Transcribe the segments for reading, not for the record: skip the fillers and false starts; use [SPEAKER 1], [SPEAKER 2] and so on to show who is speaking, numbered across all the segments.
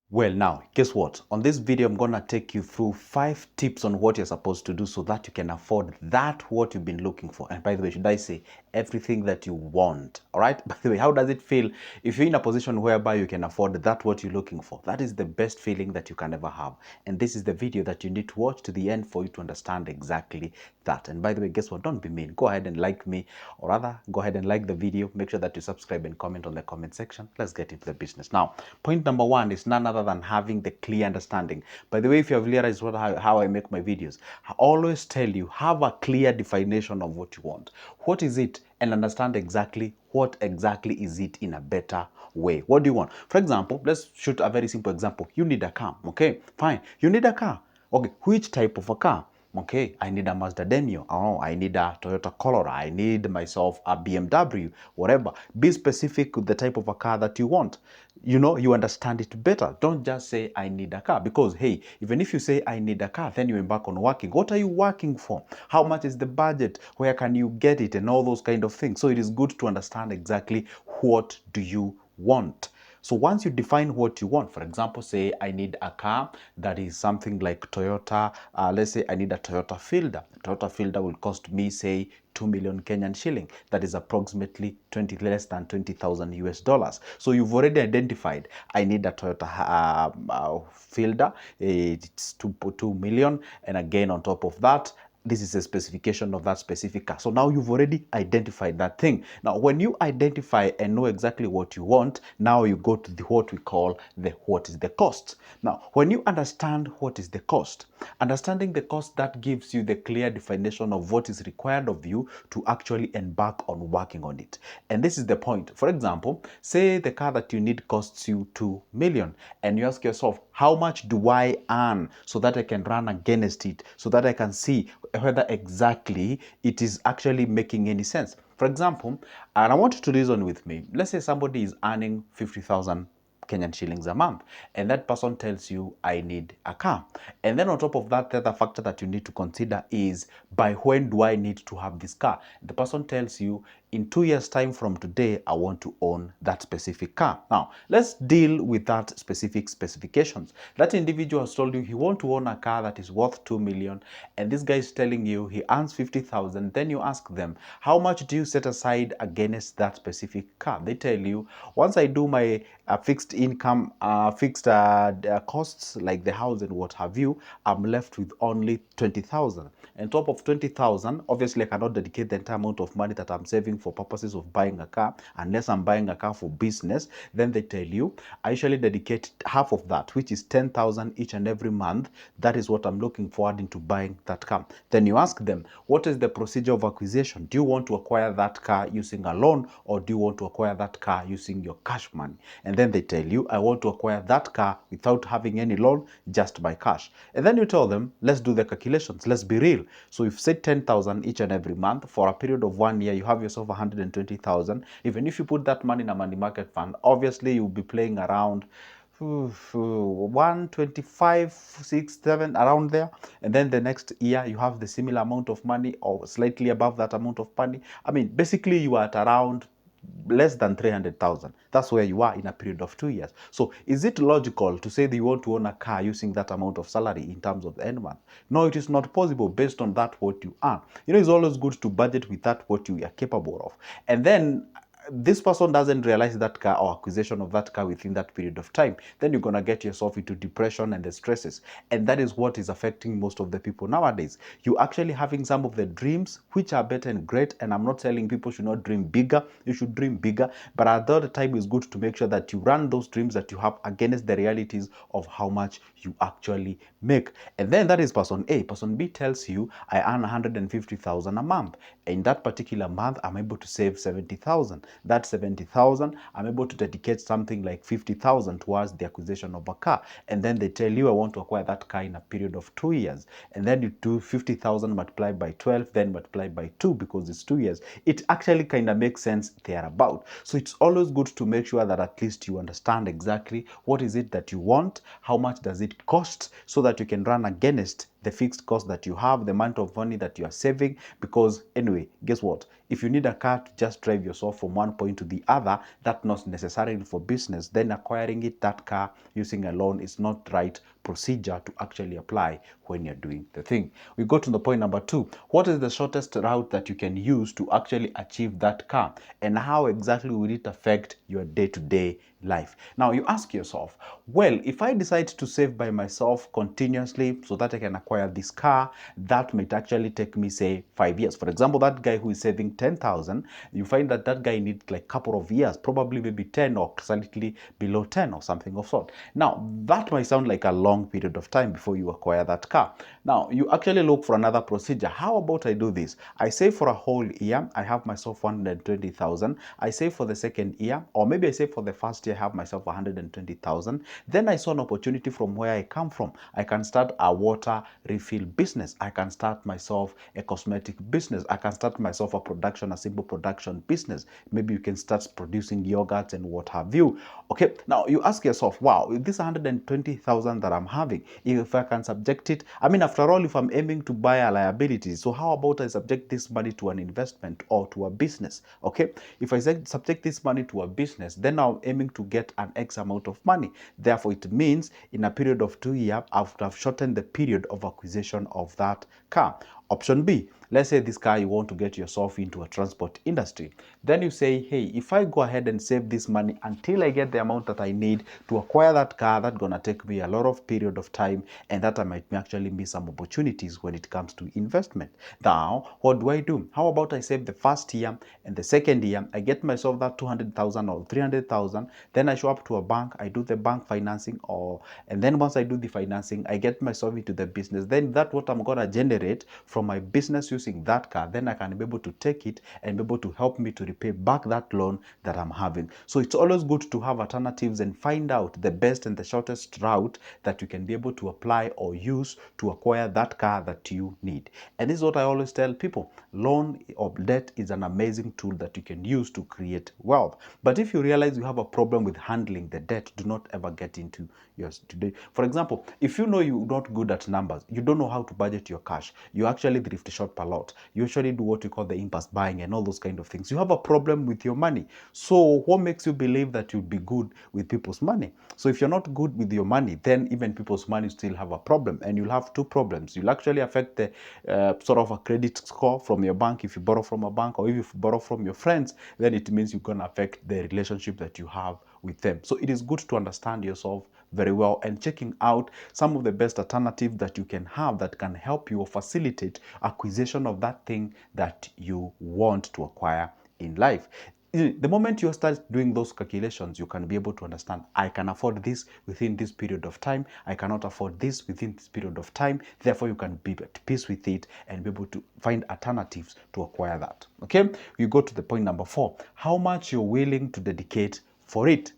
[SPEAKER 1] Well, now, guess what? On this video, I'm gonna take you through 5 tips on what you're supposed to do so that you can afford that what you've been looking for. And by the way, should I say everything that you want? All right. By the way, how does it feel if you're in a position whereby you can afford that what you're looking for? That is the best feeling that you can ever have. And this is the video that you need to watch to the end for you to understand exactly that. And by the way, guess what? Don't be mean. Go ahead and like me, or rather, go ahead and like the video. Make sure that you subscribe and comment on the comment section. Let's get into the business. Now, point number one is none other than having the clear understanding. By the way, if you have realized how I make my videos, I always tell you, have a clear definition of what you want. What is it? And understand exactly what exactly is it in a better way. What do you want? For example, let's shoot a very simple example. You need a car. Okay, fine. You need a car. Okay, which type of a car? Okay, I need a Mazda Demio. Oh, I need a Toyota Corolla. I need myself a BMW, whatever. Be specific with the type of a car that you want. You know, you understand it better. Don't just say, I need a car. Because, hey, even if you say, I need a car, then you embark on working. What are you working for? How much is the budget? Where can you get it? And all those kind of things. So it is good to understand exactly what do you want. So once you define what you want, for example, say I need a car that is something like Toyota, let's say I need a Toyota Fielder. A Toyota Fielder will cost me, say, 2 million Kenyan shilling. That is approximately less than 20,000 US dollars. So you've already identified, I need a Toyota Fielder. It's 2 million. And again, on top of that, this is a specification of that specific car. So now you've already identified that thing. Now, when you identify and know exactly what you want, now you go to what we call the what is the cost. Now, when you understand what is the cost, understanding the cost, that gives you the clear definition of what is required of you to actually embark on working on it. And this is the point. For example, say the car that you need costs you 2 million, and you ask yourself, how much do I earn so that I can run against it, so that I can see whether exactly it is actually making any sense. For example, and I want you to reason with me. Let's say somebody is earning 50,000 Kenyan shillings a month, and that person tells you, I need a car. And then on top of that, the other factor that you need to consider is, by when do I need to have this car? The person tells you, in 2 years time from today, I want to own that specific car. Now, let's deal with that specific specifications. That individual has told you he wants to own a car that is worth 2 million, and this guy is telling you he earns 50,000. Then you ask them, how much do you set aside against that specific car? They tell you, once I do my fixed income, fixed costs like the house and what have you, I'm left with only 20,000. And top of 20,000, obviously I cannot dedicate the entire amount of money that I'm saving for purposes of buying a car, unless I'm buying a car for business. Then they tell you, I usually dedicate half of that, which is 10,000 each and every month. That is what I'm looking forward into buying that car. Then you ask them, what is the procedure of acquisition? Do you want to acquire that car using a loan, or do you want to acquire that car using your cash money? And then they tell you, I want to acquire that car without having any loan, just by cash. And then you tell them, let's do the calculations. Let's be real. So you've said 10,000 each and every month for a period of 1 year. You have yourself 120,000. Even if you put that money in a money market fund, obviously you'll be playing around 125, 6, 7, around there. And then the next year you have the similar amount of money or slightly above that amount of money. I mean, basically you are at around less than 300,000. That's where you are in a period of 2 years. So is it logical to say that you want to own a car using that amount of salary in terms of the end month? No, it is not possible based on that what you earn. You know, it's always good to budget with that what you are capable of. And then this person doesn't realize that car or acquisition of that car within that period of time, then you're going to get yourself into depression and the stresses. And that is what is affecting most of the people nowadays. You actually having some of the dreams which are better and great. And I'm not telling people should not dream bigger. You should dream bigger. But at the other time, it's good to make sure that you run those dreams that you have against the realities of how much you actually make. And then that is person A. Person B tells you, I earn 150,000 a month. In that particular month, I'm able to save 70,000. That 70,000, I'm able to dedicate something like 50,000 towards the acquisition of a car. And then they tell you, I want to acquire that car in a period of 2 years. And then you do 50,000 multiplied by 12, then multiplied by 2 because it's 2 years. It actually kind of makes sense thereabout. So it's always good to make sure that at least you understand exactly what is it that you want, how much does it cost, so that you can run against the fixed cost that you have, the amount of money that you are saving. Because anyway, guess what? If you need a car to just drive yourself from one point to the other, that's not necessarily for business, then acquiring that car using a loan is not right procedure to actually apply when you're doing the thing. We go to the point number 2. What is the shortest route that you can use to actually achieve that car, and how exactly will it affect your day-to-day life? Now you ask yourself, well, if I decide to save by myself continuously so that I can acquire this car, that might actually take me, say, 5 years. For example, that guy who is saving 10,000, you find that that guy needs like a couple of years, probably maybe 10 or slightly below 10 or something of sort. Now that might sound like a long period of time before you acquire that car. Now you actually look for another procedure. How about I do this? I save for a whole year, I have myself 120,000. I save for the second year, or maybe I save for the first year, I have myself 120,000. Then I saw an opportunity from where I come from. I can start a water refill business. I can start myself a cosmetic business. I can start myself a simple production business. Maybe you can start producing yogurts and what have you. Okay, now you ask yourself, wow, this 120,000 that I'm having, if I can subject it, I mean, after all, if I'm aiming to buy a liability, so how about I subject this money to an investment or to a business? Okay, if I subject this money to a business, then I'm aiming to get an X amount of money. Therefore, it means in a period of 2 years, I would have shortened the period of acquisition of that car. Option B, let's say this car, you want to get yourself into a transport industry. Then you say, hey, if I go ahead and save this money until I get the amount that I need to acquire that car, that's gonna take me a lot of period of time, and that I might actually miss some opportunities when it comes to investment. Now, what do? How about I save the first year and the second year, I get myself that 200,000 or 300,000, then I show up to a bank, I do the bank financing, and then once I do the financing, I get myself into the business. Then that's what I'm gonna generate from my business using that car. Then I can be able to take it and be able to help me to repay back that loan that I'm having. So it's always good to have alternatives and find out the best and the shortest route that you can be able to apply or use to acquire that car that you need. And this is what I always tell people: loan or debt is an amazing tool that you can use to create wealth. But if you realize you have a problem with handling the debt, do not ever get into yours today. For example, if you know you're not good at numbers, you don't know how to budget your cash, you actually thrift shop a lot, you usually do what you call the impulse buying and all those kind of things, you have a problem with your money. So what makes you believe that you'll be good with people's money? So if you're not good with your money, then even people's money still have a problem, and you'll have two problems. You'll actually affect the sort of a credit score from your bank if you borrow from a bank, or if you borrow from your friends, then it means you're going to affect the relationship that you have with them. So it is good to understand yourself very well and checking out some of the best alternatives that you can have that can help you or facilitate acquisition of that thing that you want to acquire in life. The moment you start doing those calculations, you can be able to understand, I can afford this within this period of time, I cannot afford this within this period of time. Therefore, you can be at peace with it and be able to find alternatives to acquire that. Okay, you go to the point number 4, how much you're willing to dedicate for it.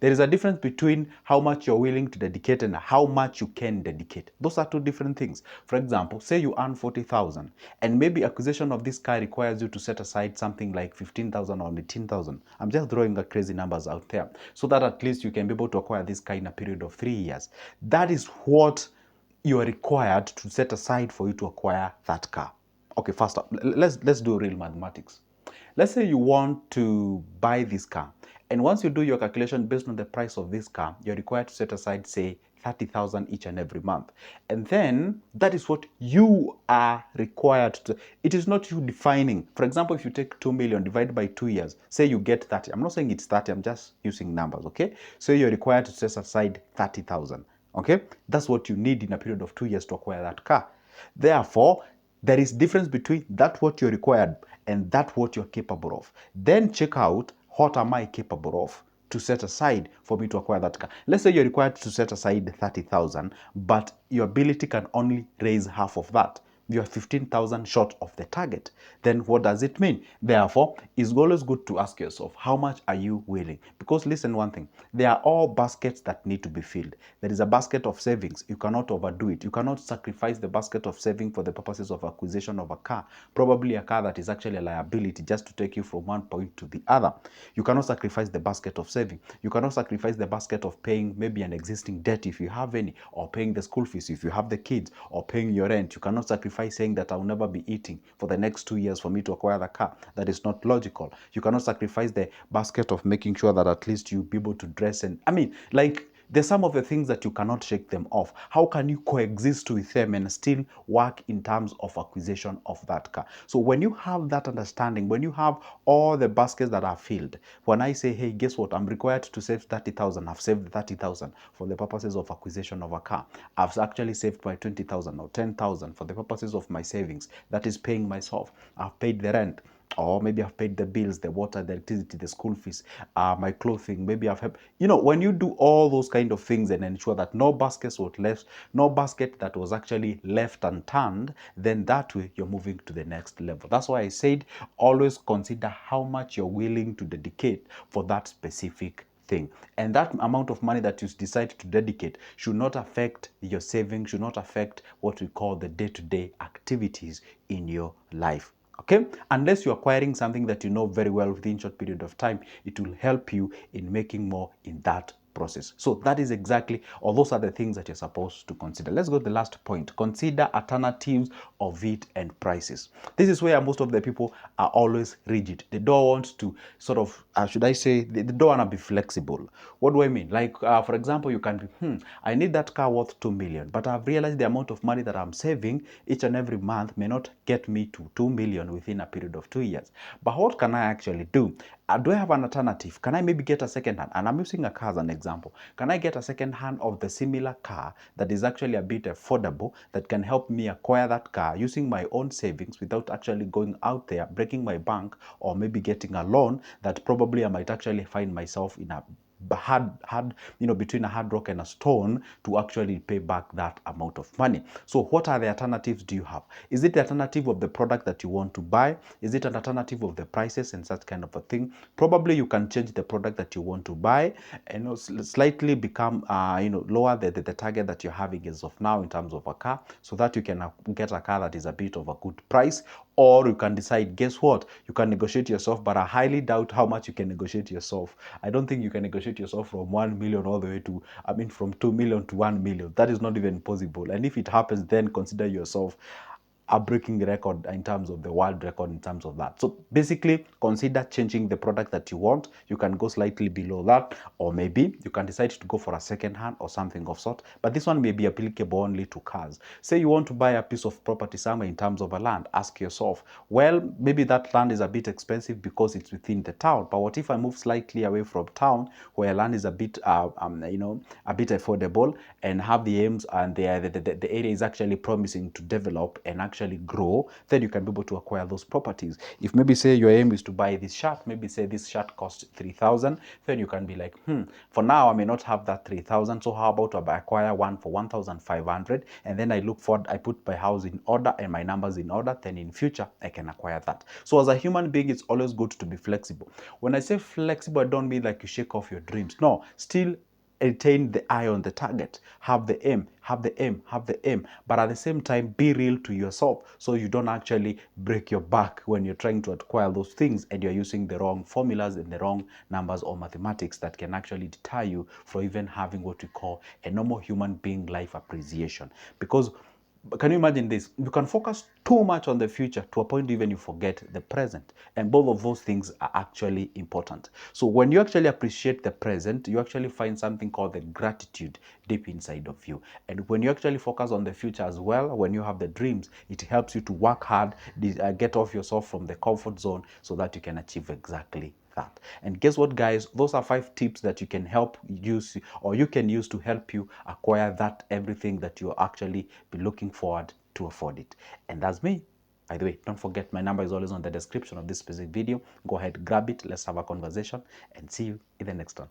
[SPEAKER 1] There is a difference between how much you're willing to dedicate and how much you can dedicate. Those are two different things. For example, say you earn 40,000 and maybe acquisition of this car requires you to set aside something like 15,000 or 18,000. I'm just throwing the crazy numbers out there so that at least you can be able to acquire this car in a period of 3 years. That is what you are required to set aside for you to acquire that car. Okay, first up, let's do real mathematics. Let's say you want to buy this car, and once you do your calculation based on the price of this car, you're required to set aside, say, 30,000 each and every month. And then that is what you are required to. It is not you defining. For example, if you take 2 million divided by 2 years, say you get 30. I'm not saying it's 30, I'm just using numbers, okay? So you're required to set aside 30,000, okay? That's what you need in a period of 2 years to acquire that car. Therefore, there is difference between that what you're required and that what you're capable of. Then check out, what am I capable of to set aside for me to acquire that car? Let's say you're required to set aside 30,000, but your ability can only raise half of that. you are 15,000 short of the target. Then what does it mean? Therefore, it's always good to ask yourself, how much are you willing? Because listen one thing, they are all baskets that need to be filled. There is a basket of savings. You cannot overdo it. You cannot sacrifice the basket of saving for the purposes of acquisition of a car, probably a car that is actually a liability just to take you from one point to the other. You cannot sacrifice the basket of saving. You cannot sacrifice the basket of paying maybe an existing debt if you have any, or paying the school fees if you have the kids, or paying your rent. You cannot sacrifice saying that I'll never be eating for the next 2 years for me to acquire the car. That is not logical. You cannot sacrifice the basket of making sure that at least you be able to dress, and like, there's some of the things that you cannot shake them off. How can you coexist with them and still work in terms of acquisition of that car? So when you have that understanding, when you have all the baskets that are filled, when I say, hey, guess what? I'm required to save 30,000. I've saved 30,000 for the purposes of acquisition of a car. I've actually saved my 20,000 or 10,000 for the purposes of my savings. That is paying myself. I've paid the rent. Or maybe I've paid the bills, the water, the electricity, the school fees, my clothing. Maybe I've helped. When you do all those kind of things and ensure that no baskets were left, no basket that was actually left unturned, then that way you're moving to the next level. That's why I said always consider how much you're willing to dedicate for that specific thing. And that amount of money that you decide to dedicate should not affect your savings, should not affect what we call the day-to-day activities in your life. Okay, unless you're acquiring something that you know very well within a short period of time, it will help you in making more in that process. So that is exactly, or those are the things that you're supposed to consider. Let's go to the last point. Consider alternatives of it and prices. This is where most of the people are always rigid. They don't want to sort of, should I say, they don't want to be flexible. What do I mean? Like, for example, you can be, I need that car worth 2 million, but I've realized the amount of money that I'm saving each and every month may not get me to 2 million within a period of 2 years. But what can I actually do? Do I have an alternative? Can I maybe get a second hand? And I'm using a car as an example. Can I get a second hand of the similar car that is actually a bit affordable, that can help me acquire that car using my own savings without actually going out there, breaking my bank, or maybe getting a loan that probably I might actually find myself in a between a hard rock and a stone to actually pay back that amount of money. So what are the alternatives do you have? Is it the alternative of the product that you want to buy? Is it an alternative of the prices and such kind of a thing? Probably you can change the product that you want to buy and slightly become lower the target that you're having as of now in terms of a car, so that you can get a car that is a bit of a good price. Or you can decide, guess what, you can negotiate yourself, but I highly doubt how much you can negotiate yourself. I don't think you can negotiate yourself from 1 million all the way to, from 2 million to 1 million. That is not even possible. And if it happens, then consider yourself a breaking record in terms of the world record in terms of that. So basically, consider changing the product that you want. You can go slightly below that, or maybe you can decide to go for a second hand or something of sort. But this one may be applicable only to cars. Say you want to buy a piece of property somewhere in terms of a land. Ask yourself, well, maybe that land is a bit expensive because it's within the town. But what if I move slightly away from town, where land is a bit, a bit affordable, and have the aims and the area is actually promising to develop and actually grow, then you can be able to acquire those properties. If maybe say your aim is to buy this shirt, maybe say this shirt costs 3,000, then you can be like, for now I may not have that 3,000, so how about I acquire one for 1,500, and then I look forward, I put my house in order and my numbers in order, then in future I can acquire that. So as a human being, it's always good to be flexible. When I say flexible, I don't mean like you shake off your dreams. No, still retain the eye on the target, have the aim, but at the same time be real to yourself, so you don't actually break your back when you're trying to acquire those things and you're using the wrong formulas and the wrong numbers or mathematics that can actually deter you from even having what we call a normal human being life appreciation. Because can you imagine this? You can focus too much on the future to a point even you forget the present. And both of those things are actually important. So when you actually appreciate the present, you actually find something called the gratitude deep inside of you. And when you actually focus on the future as well, when you have the dreams, it helps you to work hard, get off yourself from the comfort zone so that you can achieve exactly that. And guess what, guys? Those are 5 tips that you can help use, or you can use to help you acquire that everything that you actually be looking forward to afford it. And that's me. By the way, don't forget my number is always on the description of this specific video. Go ahead, grab it. Let's have a conversation and see you in the next one.